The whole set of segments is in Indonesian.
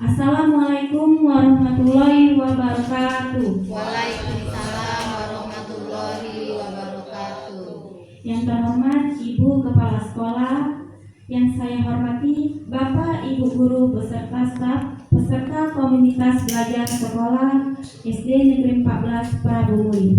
Assalamualaikum warahmatullahi wabarakatuh. Waalaikumsalam warahmatullahi wabarakatuh. Yang terhormat Ibu Kepala Sekolah, yang saya hormati Bapak Ibu Guru beserta staf, peserta komunitas belajar sekolah SD Negeri 14 Prabumuli.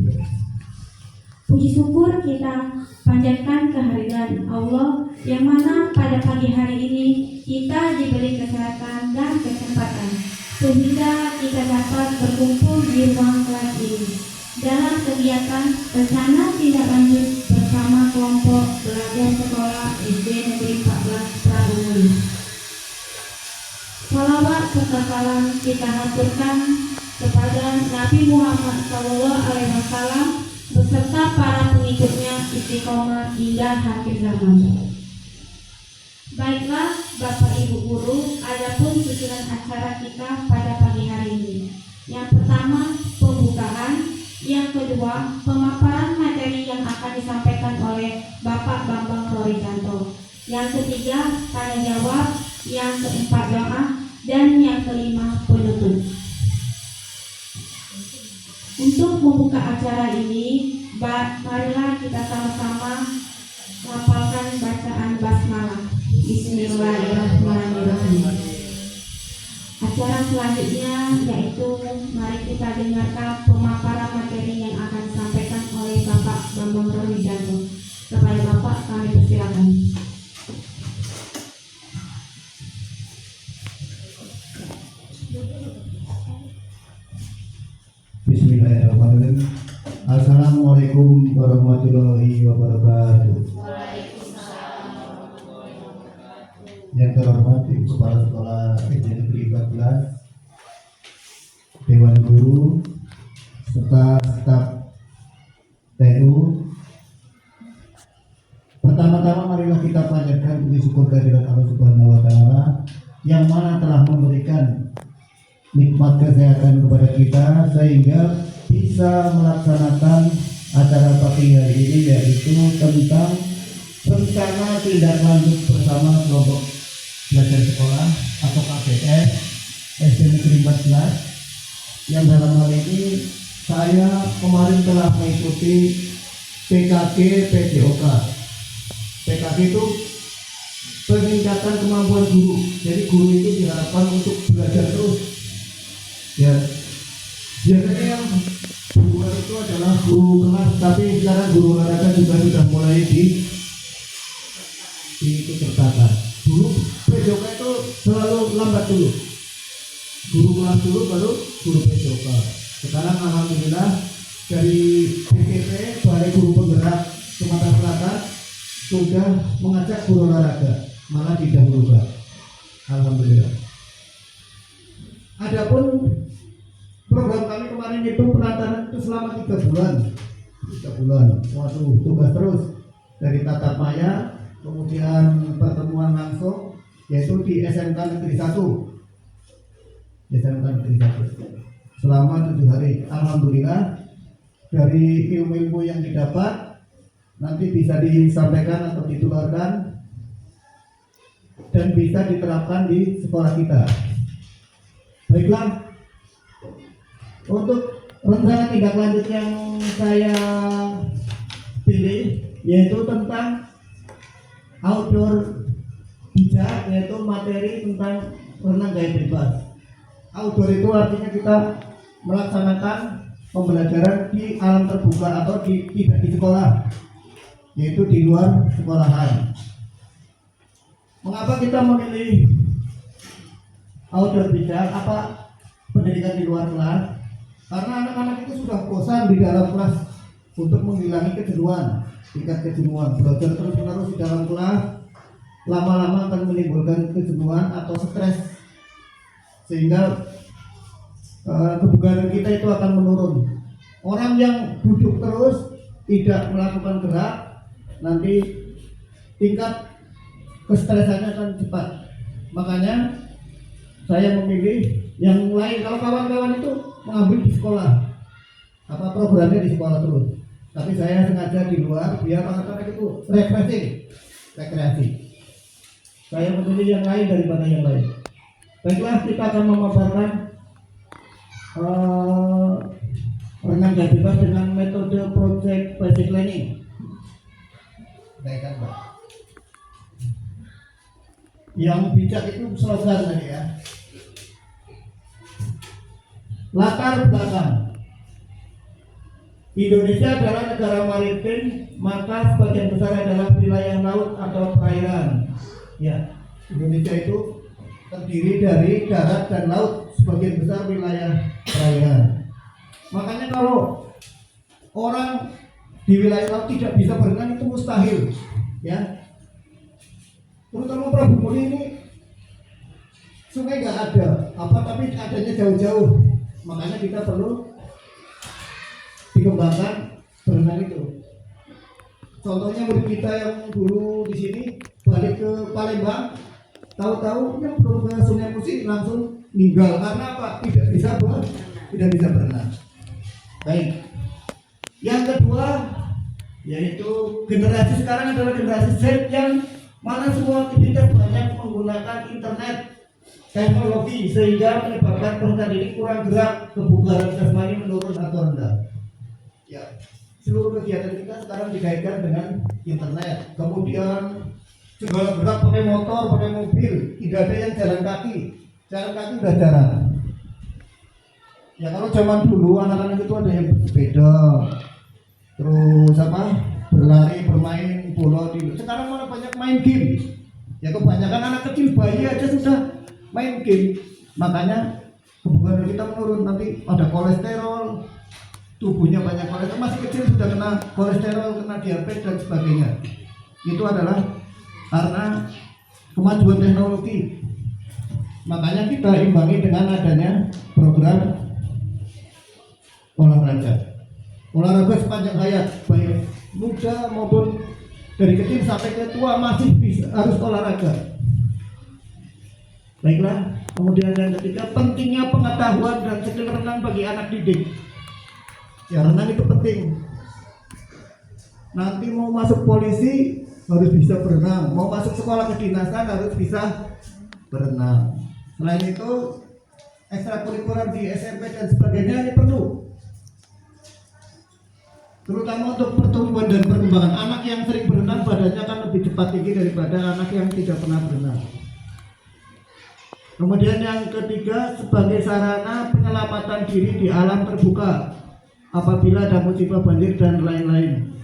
Puji syukur kita panjatkan kehadiran Allah yang mana pada pagi hari ini kita diberi kesehatan dan kesempatan sehingga kita dapat berkumpul di ruang kelas ini dalam kegiatan rencana tindak lanjut bersama kelompok belajar sekolah SD Negeri 14 Prabumuli. Salawat serta salam kita haturkan kepada Nabi Muhammad SAW beserta para pengikutnya istiqomah hingga akhir zaman. Baiklah Bapak Ibu Guru, adapun susunan acara kita pada pagi hari ini. Yang pertama pembukaan, yang kedua pemaparan materi yang akan disampaikan oleh Bapak Bambang Florijanto, yang ketiga tanya jawab, yang keempat doa, dan yang kelima penutup. Untuk membuka acara ini, marilah kita sama-sama lafalkan bacaan basmalah. Bismillahirrahmanirrahim. Acara selanjutnya yaitu mari kita dengarkan pemaparan materi yang akan disampaikan oleh Bapak Bambang Florijanto. Kepada Bapak kami persilakan. Bismillahirrahmanirrahim. Assalamualaikum warahmatullahi wabarakatuh. Yang terhormat Ibu Kepala Sekolah SD Negeri 14, Dewan Guru, serta staf TU. Pertama-tama marilah kita panjatkan puji syukur kehadirat Allah Subhanahu wa Ta'ala yang mana telah memberikan nikmat kesehatan kepada kita sehingga bisa melaksanakan acara pagi hari ini, yaitu tentang rencana tindak lanjut bersama kelompok belajar sekolah atau KBS SD Negeri 14, yang dalam hal ini saya kemarin telah mengikuti PKG PJOK. PKG itu peningkatan kemampuan guru, jadi guru itu diharapkan untuk belajar terus. Ya, biasanya yang guru itu adalah guru kelas, tapi sekarang guru olahraga juga sudah mulai diikutsertakan. Dulu PJOK itu selalu lambat dulu, guru kelas dulu baru guru PJOK. Sekarang alhamdulillah dari BGP, Balai Guru Penggerak Sumatera Selatan, sudah mengajak guru olahraga, malah didahulukan. Alhamdulillah. Adapun program kami kemarin itu penataran itu selama 3 bulan. 3 bulan. Waduh, tugas terus dari tatap maya, kemudian pertemuan langsung, yaitu di SMK Negeri 1. SMK Negeri 1. Selama 7 hari. Alhamdulillah dari ilmu-ilmu yang didapat nanti bisa disampaikan atau ditularkan dan bisa diterapkan di sekolah kita. Baiklah, untuk rencana tindak lanjut yang saya pilih yaitu tentang outdoor bijak, yaitu materi tentang renang gaya bebas. Outdoor itu artinya kita melaksanakan pembelajaran di alam terbuka atau tidak di sekolah, yaitu di luar sekolahan. Mengapa kita memilih outdoor bijak, apa pendidikan di luar kelas? Karena anak-anak itu sudah bosan di dalam kelas untuk menghilangi kejenuhan, tingkat kejenuhan. Belajar terus-menerus di dalam kelas lama-lama akan menimbulkan kejenuhan atau stres, sehingga kebugaran kita itu akan menurun. Orang yang duduk terus tidak melakukan gerak, nanti tingkat kestresannya akan cepat. Makanya saya memilih yang lain. Kalau kawan-kawan itu mengambil di sekolah, apa programnya di sekolah terus, tapi saya sengaja di luar biar anak-anak itu rekreasi. Saya memilih yang lain daripada yang lain. Baiklah, kita akan memaparkan renang gaya bebas dengan metode project basic learning. Baikkan Pak. Yang bijak itu slogan tadi ya. Latar belakang. Indonesia adalah negara maritim, maka sebagian besar adalah wilayah laut atau perairan. Ya, Indonesia itu terdiri dari darat dan laut, sebagian besar wilayah perairan. Makanya kalau orang di wilayah laut tidak bisa berenang itu mustahil, ya. Terutama Prabu Muli ini sungai nggak ada, tapi adanya jauh-jauh. Makanya kita perlu dikembangkan berenang itu. Contohnya murid kita yang dulu di sini balik ke Palembang, tahu-tahu yang belum ke Sungai Musi langsung meninggal karena apa? Tidak bisa berenang. Baik. Yang kedua yaitu generasi sekarang adalah generasi Z yang mana semua aktivitas banyak menggunakan internet, teknologi, sehingga menyebabkan peserta didik kurang gerak, kebugaran jasmani menurun atau rendah. Ya, seluruh kegiatan kita sekarang dikaitkan dengan internet. Kemudian segala gerak pakai motor, pakai mobil, tidak ada yang jalan kaki udah jarang. Ya kalau zaman dulu anak-anak itu ada yang bersepeda, terus berlari, bermain bola. Sekarang malah banyak main game. Ya kebanyakan anak kecil, bayi aja sudah main game. Makanya kebugaran kita menurun, nanti ada kolesterol, tubuhnya banyak kolesterol, masih kecil sudah kena kolesterol, kena diabetes dan sebagainya. Itu adalah karena kemajuan teknologi. Makanya kita imbangi dengan adanya program olahraga sepanjang hayat, baik muda maupun dari kecil sampai ke tua masih harus olahraga. Baiklah, kemudian yang ketiga, pentingnya pengetahuan dan skill renang bagi anak didik. Ya, renang itu penting. Nanti mau masuk polisi harus bisa berenang, mau masuk sekolah kedinasan harus bisa berenang. Selain itu, ekstrakurikuler di SMP dan sebagainya ini perlu. Terutama untuk pertumbuhan dan perkembangan. Anak yang sering berenang badannya akan lebih cepat tinggi daripada anak yang tidak pernah berenang. Kemudian yang ketiga, sebagai sarana penyelamatan diri di alam terbuka apabila ada musibah banjir dan lain-lain.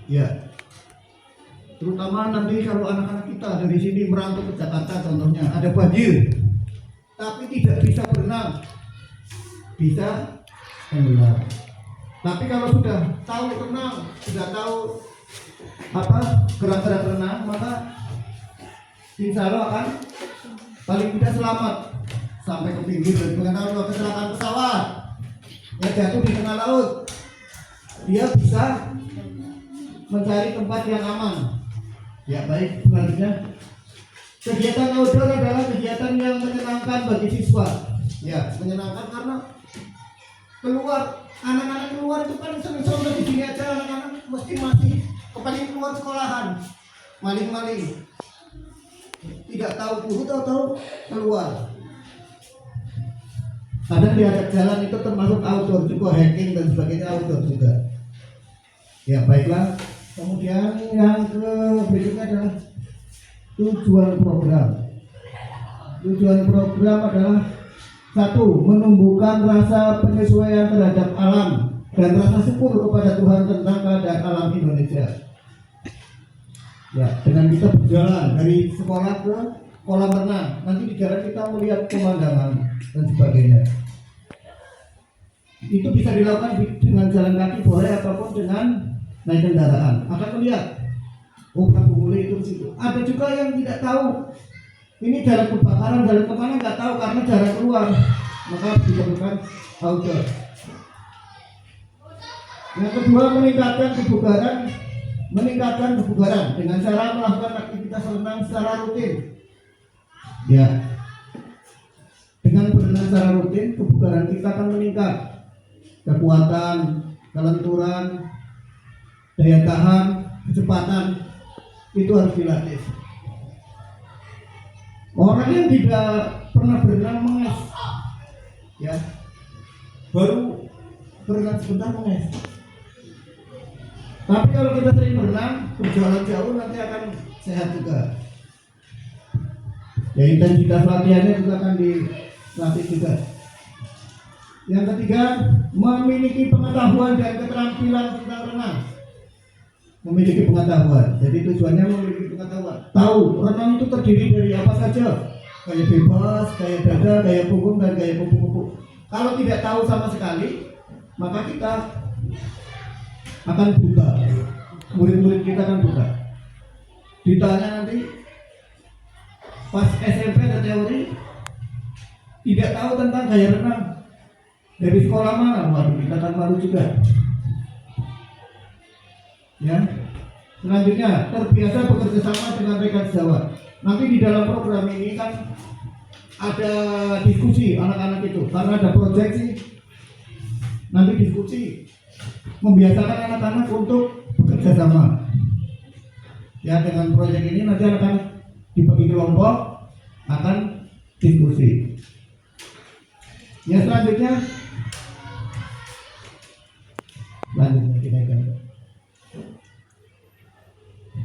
Ya, terutama nanti kalau anak-anak kita dari sini merantau ke Jakarta contohnya, ada banjir tapi tidak bisa berenang, bisa tenggelam. Tapi kalau sudah tahu renang, sudah tahu gerak-gerak renang, maka insya Allah akan paling tidak selamat sampai ke pinggir. Dan mengetahui kecelakaan pesawat yang jatuh di tengah laut, dia bisa mencari tempat yang aman. Ya baik, selanjutnya kegiatan outdoor adalah kegiatan yang menyenangkan bagi siswa. Ya, menyenangkan karena keluar, anak-anak keluar itu kan senang-senang di sini aja. Anak-anak masih kepengen keluar sekolahan, maling-maling, tidak tahu guru, tahu keluar. Kadang diajak jalan itu termasuk outdoor juga, hiking dan sebagainya outdoor juga. Ya baiklah. Kemudian yang berikutnya adalah tujuan program. Tujuan program adalah satu, menumbuhkan rasa penyesuaian terhadap alam dan rasa syukur kepada Tuhan tentang keadaan alam Indonesia. Ya, dengan kita berjalan dari sekolah ke kolam renang, nanti di jalan kita melihat pemandangan dan sebagainya. Itu bisa dilakukan dengan jalan kaki boleh ataupun dengan naik kendaraan. Akan melihat, oh Prabu Muli itu situ. Ada juga yang tidak tahu ini jalan kebakaran, jalan kemana nggak tahu karena jalan keluar, maka diperlukan outdoor. Yang kedua, meningkatkan kebugaran dengan cara melakukan aktivitas renang secara rutin. Ya, dengan berenang secara rutin, kebugaran kita akan meningkat, kekuatan, kelenturan, daya tahan, kecepatan itu harus dilatih. Orang yang tidak pernah berenang menges, ya, baru berenang sebentar menges. Tapi kalau kita sering berenang, berjalan jauh nanti akan sehat juga. Ya, intensitas latihannya juga akan dilatih juga. Yang ketiga, memiliki pengetahuan dan keterampilan tentang renang. Memiliki pengetahuan. Jadi tujuannya memiliki pengetahuan. Tahu renang itu terdiri dari apa saja. Gaya bebas, gaya dada, gaya punggung, dan gaya kupu-kupu. Kalau tidak tahu sama sekali, maka kita akan buta. Murid-murid kita akan buta. Ditanya nanti pas SMP ada teori, tidak tahu tentang gaya renang. Dari sekolah mana? Waduh, kita akan malu juga. Ya. Selanjutnya, terbiasa bekerja sama dengan rekan sejawat. Nanti di dalam program ini kan ada diskusi anak-anak itu, karena ada proyeksi. Nanti diskusi membiasakan anak-anak untuk bekerja sama. Ya, dengan proyek ini nanti anak-anak dibagi kelompok akan diskusi. Ya, selanjutnya kita akan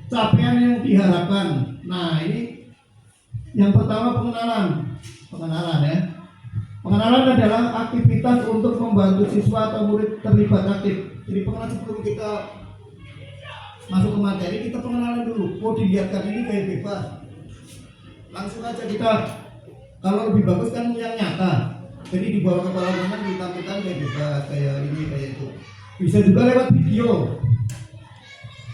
capaian yang diharapkan. Nah, ini yang pertama pengenalan ya. Pengenalan adalah aktivitas untuk membantu siswa atau murid terlibat aktif. Jadi pengenalan sebelum kita masuk ke materi, kita pengenalan dulu. Oh, dilihatkan ini kayak bebas. Langsung aja kita, kalau lebih bagus kan yang nyata. Jadi di bawah kepala teman ditampilkan kayak bebas, kayak ini, kayak itu. Bisa juga lewat video.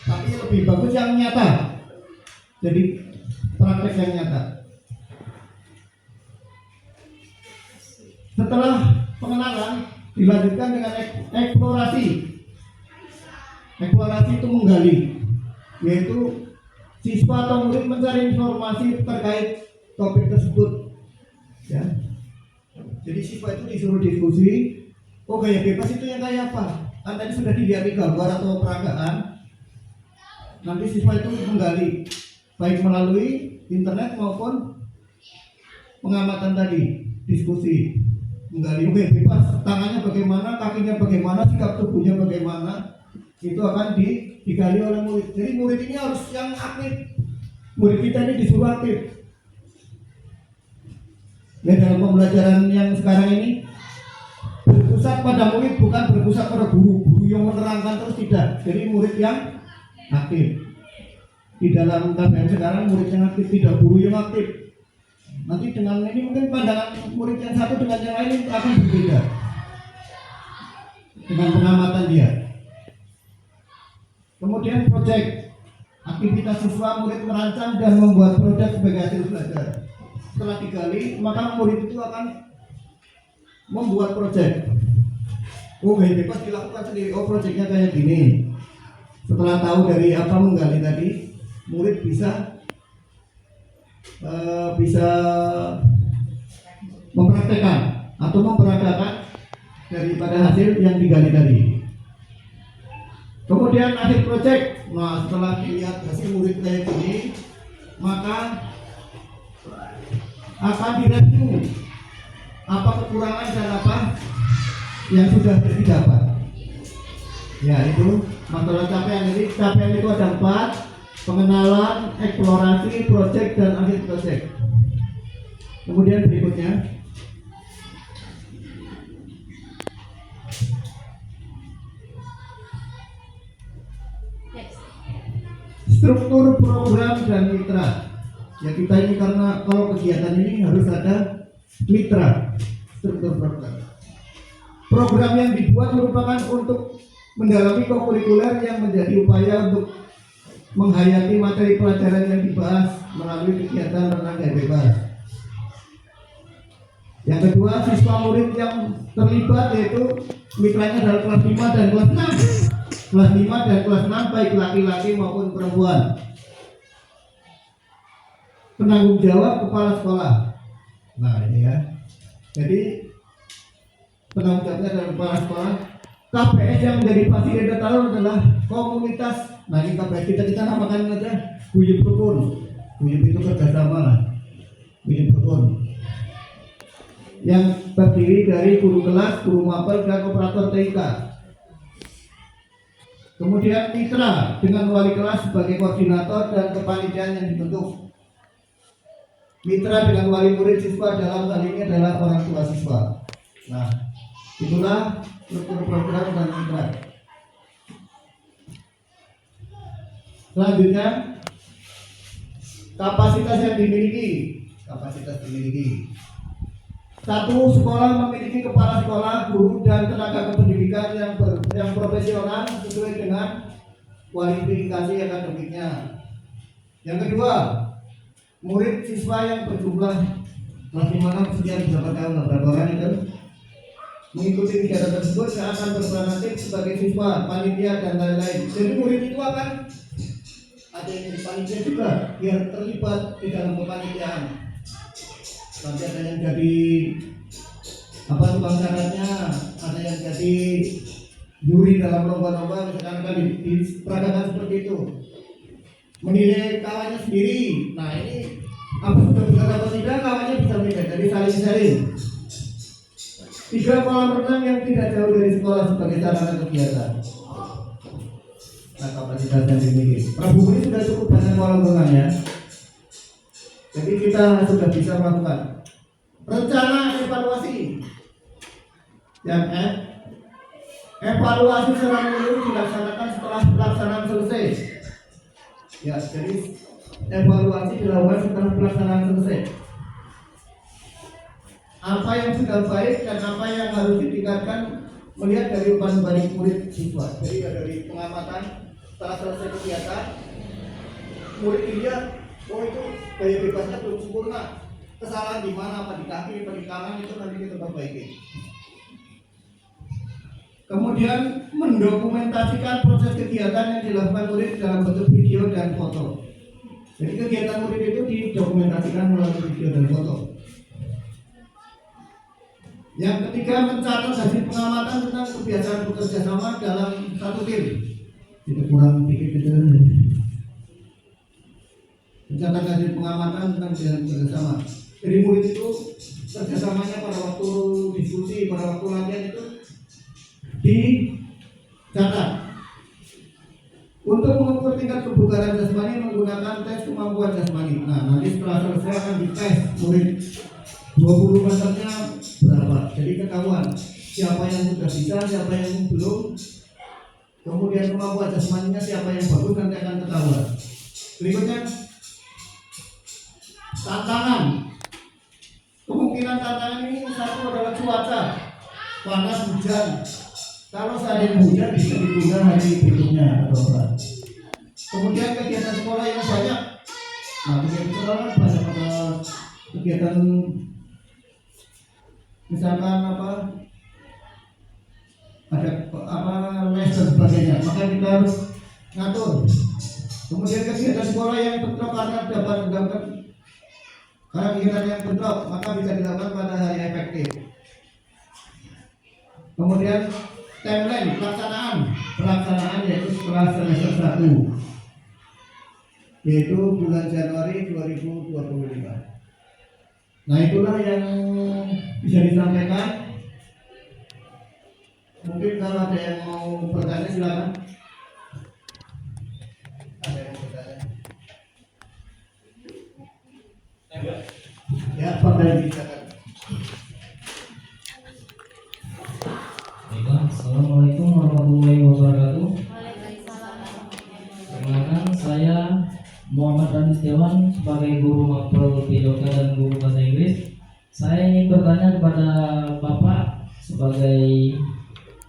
Tapi lebih bagus yang nyata. Jadi praktek yang nyata. Setelah pengenalan dilanjutkan dengan eksplorasi. Eksplorasi itu menggali, yaitu siswa atau murid mencari informasi terkait topik tersebut. Ya. Jadi siswa itu disuruh diskusi. Oh, gaya bebas itu yang kayak apa? Kan tadi sudah dilihat di gambar atau peragaan. Nanti siswa itu menggali, baik melalui internet maupun pengamatan tadi, diskusi. Menggali gaya bebas, tangannya bagaimana, kakinya bagaimana, sikap tubuhnya bagaimana, itu akan digali oleh murid. Jadi murid ini harus yang aktif. Murid kita ini disuruh aktif. Ya, dalam pembelajaran yang sekarang ini berpusat pada murid, bukan berpusat pada guru yang menerangkan terus, tidak. Jadi murid yang aktif. Di dalam KBM sekarang murid yang aktif, tidak guru yang aktif. Nanti dengan ini mungkin pandangan murid yang satu dengan yang lain akan berbeda dengan pengamatan dia. Kemudian proyek, aktivitas siswa murid merancang dan membuat produk sebagai hasil belajar. Setelah digali, maka murid itu akan membuat proyek. Oh, gaya bebas dilakukan sendiri. Oh, proyeknya kayak gini. Setelah tahu dari apa menggali tadi, murid bisa mempraktekkan atau memperagakan daripada hasil yang digali tadi. Kemudian akhir proyek. Nah, setelah dilihat hasil murid kayak gini, maka akan direview apa kekurangan dan apa yang sudah didapat. Ya, itu masalah capaian. Jadi capaian itu ada 4: pengenalan, eksplorasi, proyek, dan akhir proyek. Kemudian berikutnya, struktur program dan mitra. Ya, kita ini karena kalau kegiatan ini harus ada mitra. Struktur program. Program yang dibuat merupakan untuk mendalami kokurikuler yang menjadi upaya untuk menghayati materi pelajaran yang dibahas melalui kegiatan renang gaya bebas. Yang kedua, siswa murid yang terlibat yaitu mitranya adalah kelas 5 dan kelas 6. Kelas 5 dan kelas 6 baik laki-laki maupun perempuan. Penanggung jawab kepala sekolah. Nah, ini ya. Jadi penanggung jawabnya adalah kepala sekolah. KPS yang menjadi fasilitator adalah komunitas. Nah, ini KPS kita namakan aja Buyub Rukun. Buyub itu kerjasama lah. Buyub Rukun. yang terdiri dari guru kelas, guru mapel, dan operator TK. Kemudian mitra dengan wali kelas sebagai koordinator dan kepanitiaan yang dibentuk. Mitra dengan wali murid siswa dalam hal ini adalah orang tua siswa. Nah, itulah struktur program dan mitra. Selanjutnya, kapasitas yang dimiliki. Satu, sekolah memiliki kepala sekolah, guru, dan tenaga kependidikan yang profesional sesuai dengan kualifikasi akademiknya. Yang kedua, murid siswa yang berjumlah maksimal sekian berapa tahun, berapa orang itu mengikuti kegiatan tersebut yang akan berperan aktif sebagai siswa, panitia, dan lain-lain. Jadi murid itu akan ada yang jadi panitia juga biar terlibat di dalam kepanitiaan. Nanti ada yang jadi tukang syaratnya, ada yang jadi juri dalam lomba-lomba, misalkan kan diperagakan seperti itu. Menilai kawannya sendiri. Nah ini apa sudah benar atau tidak, kawannya bisa menilai dari saling-saling. 3 kolam renang yang tidak jauh dari sekolah sebagai sarana kegiatan. Nah kapasitas yang dimiliki. Prabu ini sudah cukup banyak kolam renangnya. Jadi kita sudah bisa melakukan rencana evaluasi. Yang F, evaluasi secara menyeluruh dilaksanakan setelah pelaksanaan selesai. Ya, jadi evaluasi dilakukan setelah pelaksanaan selesai. Apa yang sudah baik dan apa yang harus ditingkatkan melihat dari umpan balik murid siswa. Jadi dari pengamatan setelah selesai kegiatan, murid dilihat, oh itu gaya bebasnya belum sempurna. Kesalahan di mana, apa di kaki, apa di tangan, itu nanti kita perbaiki. Kemudian mendokumentasikan proses kegiatan yang dilakukan murid dalam bentuk video dan foto. Jadi kegiatan murid itu didokumentasikan melalui video dan foto. Yang ketiga, mencatat hasil pengamatan tentang kebiasaan bekerja sama dalam satu tim. Itu kurang dikit itu. Mencatat hasil pengamatan tentang kebiasaan bekerja sama. Jadi murid itu kerjasamanya pada waktu diskusi, pada waktu latihan itu dicatat. Untuk mengukur tingkat kebugaran jasmani menggunakan tes kemampuan jasmani. Nah, nanti setelah selesai akan dites murid 20 meternya berapa. Jadi ketahuan siapa yang sudah bisa, siapa yang belum. Kemudian kemampuan jasmaninya siapa yang bagus nanti akan ketahuan. Berikutnya tantangan. Kemungkinan tantangan ini satu adalah cuaca, panas, hujan. Kalau seandainya hujan bisa ditunda hari berikutnya atau apa. Kemudian kegiatan sekolah yang banyak. Nah, kegiatan sekolah banyak kegiatan misalkan ada les dan sebagainya. Maka kita harus ngatur. Kemudian kegiatan sekolah yang bentrok karena dapat mendapatkan karena kegiatan yang bentrok maka bisa dilakukan pada hari efektif. Kemudian timeline pelaksanaan yaitu setelah semester 1 yaitu bulan Januari 2025. Nah itulah yang bisa disampaikan. Mungkin kalau ada yang mau bertanya silakan. Ada yang bertanya? Ya, Pak Dari silakan. Assalamualaikum warahmatullahi wabarakatuh. Perkenalkan, saya Muhammad Rani Setiawan sebagai guru mapel PIDOK dan guru bahasa Inggris. Saya ingin bertanya kepada Bapak sebagai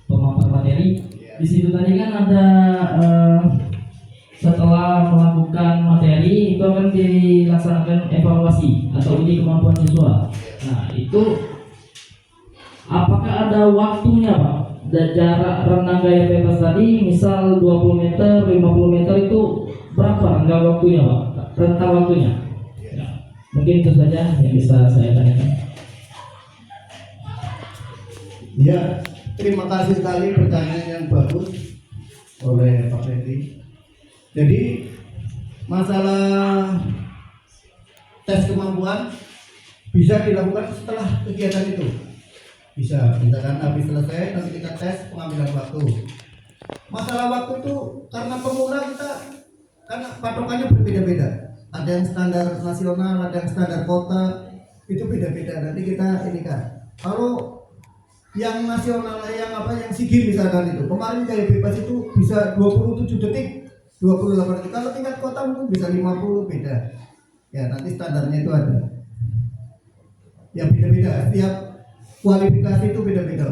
pemaparan materi. Di situ tadi kan ada setelah melakukan materi itu akan dilaksanakan evaluasi atau uji kemampuan siswa. Nah itu apakah ada waktunya Pak? Jarak renang gaya bebas tadi misal 20 meter, 50 meter itu berapa rentang waktunya Pak? Rentang waktunya ya. Mungkin itu saja yang bisa saya tanyakan. Ya, terima kasih sekali pertanyaan yang bagus oleh Pak Fendi. Jadi masalah tes kemampuan bisa dilakukan setelah kegiatan itu. Bisa, misalkan habis selesai nanti kita tes pengambilan waktu. Masalah waktu itu karena pemula kita, karena patokannya berbeda-beda. Ada yang standar nasional, ada yang standar kota, itu beda-beda. Nanti kita ini kan. Kalau yang nasional, yang SEA misalkan itu kemarin kayak bebas itu bisa 27 detik, 28 detik. Kalau tingkat kota mungkin bisa 50, beda. Ya nanti standarnya itu ada. Ya beda-beda. Setiap kualifikasi itu beda-beda.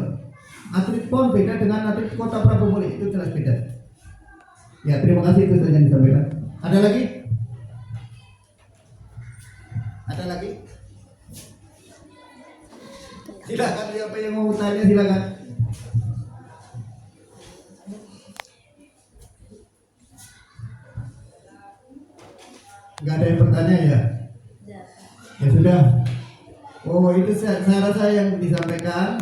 Atlet PON beda dengan atlet Kota Prabu Muli, itu jelas beda. Ya terima kasih, itu saja yang disampaikan. Ada lagi? Ada lagi? Silakan, siapa yang mau tanya silakan. Nggak ada yang bertanya ya? Ya sudah. Oh itu saya rasa yang disampaikan.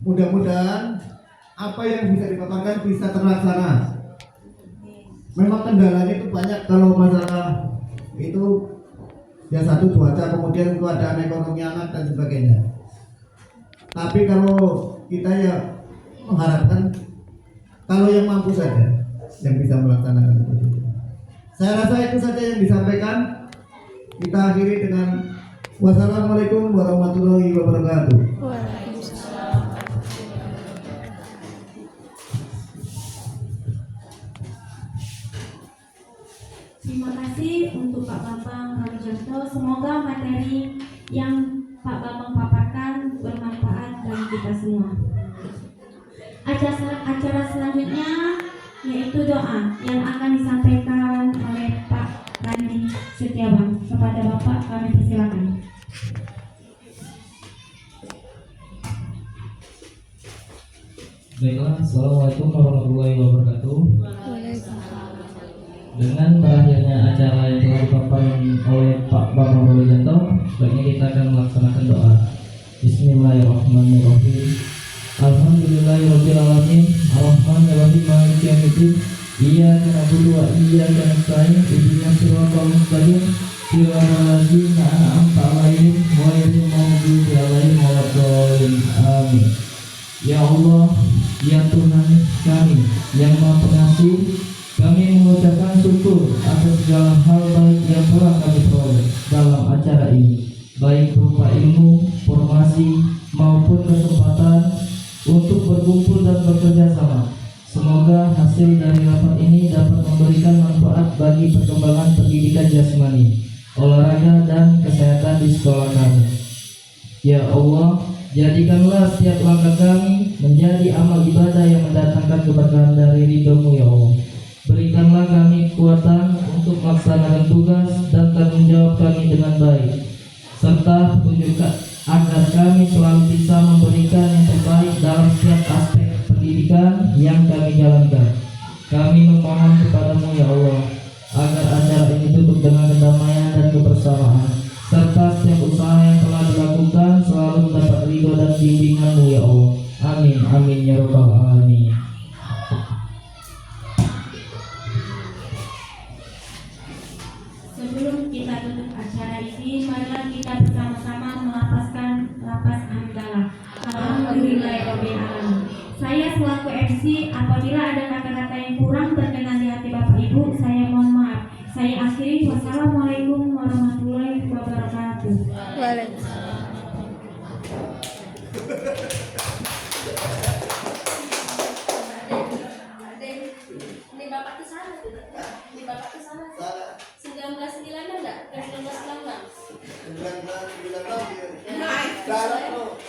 Mudah-mudahan apa yang bisa dipaparkan bisa terlaksana. Memang kendalanya itu banyak kalau masalah itu ya, satu cuaca, kemudian keadaan ekonomi anak dan sebagainya. Tapi kalau kita ya mengharapkan kalau yang mampu saja yang bisa melaksanakan itu. Saya rasa itu saja yang disampaikan. Kita akhiri dengan wassalamualaikum warahmatullahi wabarakatuh. Terima kasih untuk Pak Bambang Ramajanto. Semoga materi yang Pak Bambang paparkan bermanfaat bagi kita semua. Acara selanjutnya yaitu doa yang akan disampaikan oleh Pak Randi Setiawan. Kepada Bapak kami persilakan. Baiklah, assalamualaikum warahmatullahi wabarakatuh. Dengan berakhirnya acara yang telah dipaparkan oleh Pak Bambang Ramajanto, sebaiknya kita akan melaksanakan doa. Bismillahirrahmanirrahim. Alhamdulillahirabbil alamin, arrahmanirrahim, maliki yaumiddin. Iyyaka na'budu wa iyyaka nasta'in. Ihdinas siratal mustaqim. Siratal ladzina an'amta 'alaihim ghairil maghdubi 'alaihim waladdallin. Amin. Ya Allah, ya Tuhan kami yang Maha Pengasih, kami mengucapkan syukur atas segala hal baik yang telah kami peroleh dalam acara ini, baik berupa ilmu, formasi, maupun kesempatan untuk berkumpul dan bekerja sama. Semoga hasil dari rapat ini dapat memberikan manfaat bagi perkembangan pendidikan jasmani, olahraga, dan kesehatan di sekolah kami. Ya Allah, jadikanlah setiap langkah kami menjadi amal ibadah yang mendatangkan keberkahan dari ridho-Mu ya Allah. Berikanlah kami kekuatan untuk melaksanakan tugas dan tanggung jawab kami dengan baik, serta petunjukkan agar kami selalu bisa memberikan yang terbaik dalam setiap aspek pendidikan yang kami jalankan. Kami memohon kepadamu ya Allah, agar acara ini tutup dengan kedamaian dan kebersamaan, serta setiap usaha yang telah dilakukan selalu mendapat ridho dan bimbingan-Mu ya Allah. Amin, amin ya rabbal alamin. Sebelum kita tutup acara ini, marilah kita bersama-sama melafazkan lafaz hamdalah. Alhamdulillahirabbil alamin. Saya selaku MC, apabila ada kata-kata yang kurang berkenan di hati Bapak Ibu, saya mohon maaf. Saya akhiri. Wassalamualaikum warahmatullahi wabarakatuh. Ini Bapak ke sana tuh. Ini Bapak ke sana. 1996 enggak? Ke 1996. 1996 ya. Darat, Bro.